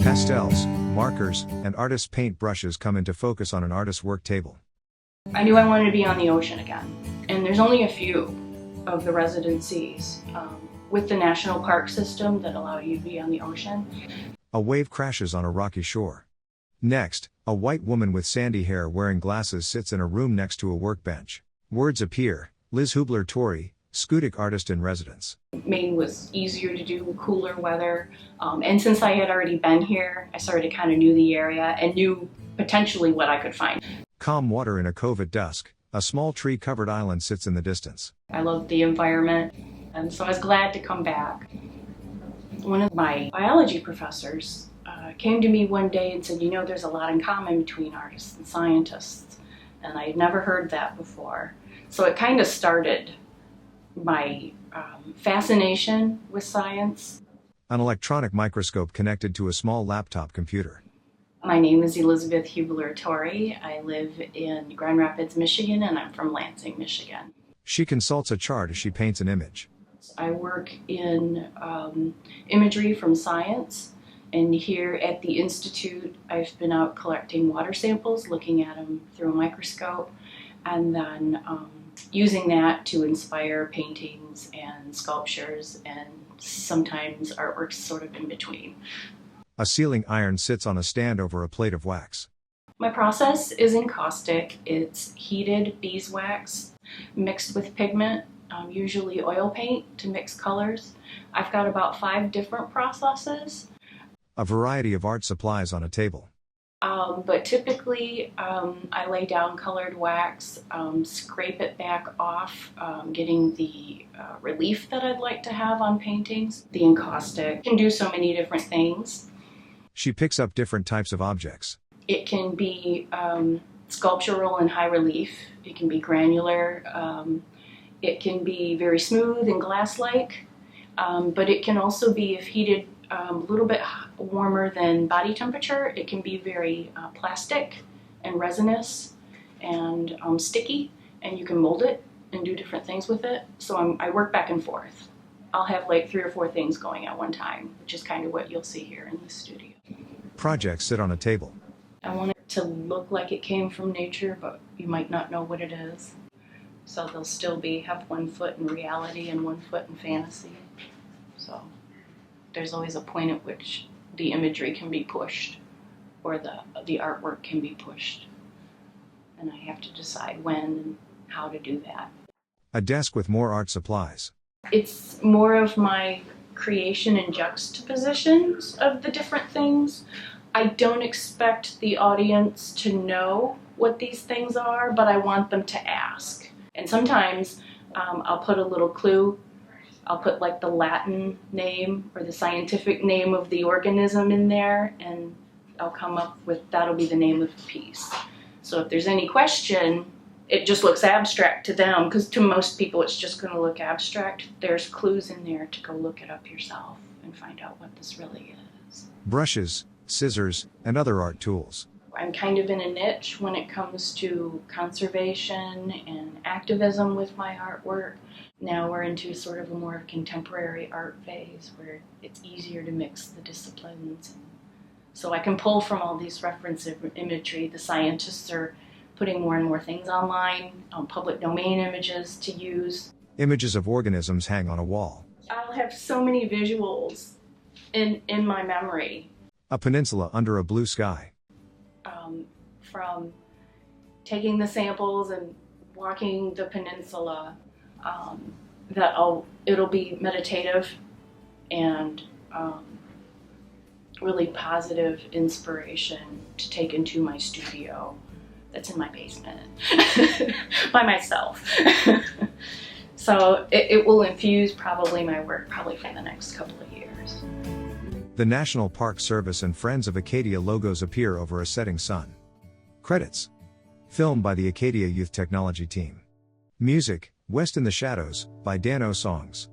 Pastels, markers, and artist's paint brushes come into focus on an artist's work table. I knew I wanted to be on the ocean again, and there's only a few of the residencies with the national park system that allow you to be on the ocean. A wave crashes on a rocky shore. Next, a white woman with sandy hair wearing glasses sits in a room next to a workbench. Words appear: Liz Hubler Torrey, Schoodic artist in residence. Maine was easier to do, cooler weather, and since I had already been here, I sort of kind of knew the area and knew potentially what I could find. Calm water in a cove at dusk, a small tree-covered island sits in the distance. I loved the environment, and so I was glad to come back. One of my biology professors came to me one day and said, you know, there's a lot in common between artists and scientists, and I had never heard that before. So it kind of started my fascination with science. An electronic microscope connected to a small laptop computer. My name is Elizabeth Hubler Torrey. I live in Grand Rapids, Michigan, and I'm from Lansing, Michigan. She consults a chart as she paints an image. I work in imagery from science, and here at the Institute, I've been out collecting water samples, looking at them through a microscope, and then using that to inspire paintings and sculptures and sometimes artworks sort of in between. A sealing iron sits on a stand over a plate of wax. My process is encaustic. It's heated beeswax mixed with pigment, usually oil paint to mix colors. I've got about 5 different processes. A variety of art supplies on a table. But typically I lay down colored wax, scrape it back off, getting the relief that I'd like to have on paintings. The encaustic can do so many different things. She picks up different types of objects. It can be sculptural and high relief. It can be granular. It can be very smooth and glass-like, but it can also be, if heated a little bit warmer than body temperature, it can be very plastic and resinous and sticky, and you can mold it and do different things with it. So I work back and forth. I'll have like 3 or 4 things going at one time, which is kind of what you'll see here in the studio. Projects sit on a table. I want it to look like it came from nature, but you might not know what it is. So they'll still have 1 foot in reality and 1 foot in fantasy. So there's always a point at which the imagery can be pushed or the artwork can be pushed. And I have to decide when and how to do that. A desk with more art supplies. It's more of my creation and juxtapositions of the different things. I don't expect the audience to know what these things are, but I want them to ask. And sometimes I'll put a little clue. I'll put like the Latin name or the scientific name of the organism in there, and I'll come up with, that'll be the name of the piece. So if there's any question, it just looks abstract to them, because to most people it's just going to look abstract. There's clues in there to go look it up yourself and find out what this really is. Brushes, scissors, and other art tools. I'm kind of in a niche when it comes to conservation and activism with my artwork. Now we're into sort of a more contemporary art phase where it's easier to mix the disciplines. So I can pull from all these reference imagery. The scientists are putting more and more things online, public domain images to use. Images of organisms hang on a wall. I'll have so many visuals in my memory. A peninsula under a blue sky. From taking the samples and walking the peninsula, it'll be meditative and really positive inspiration to take into my studio that's in my basement by myself. So it will infuse probably my work for the next couple of years. The National Park Service and Friends of Acadia logos appear over a setting sun. Credits. Filmed by the Acadia Youth Technology Team. Music, West in the Shadows, by Dan O. Songs.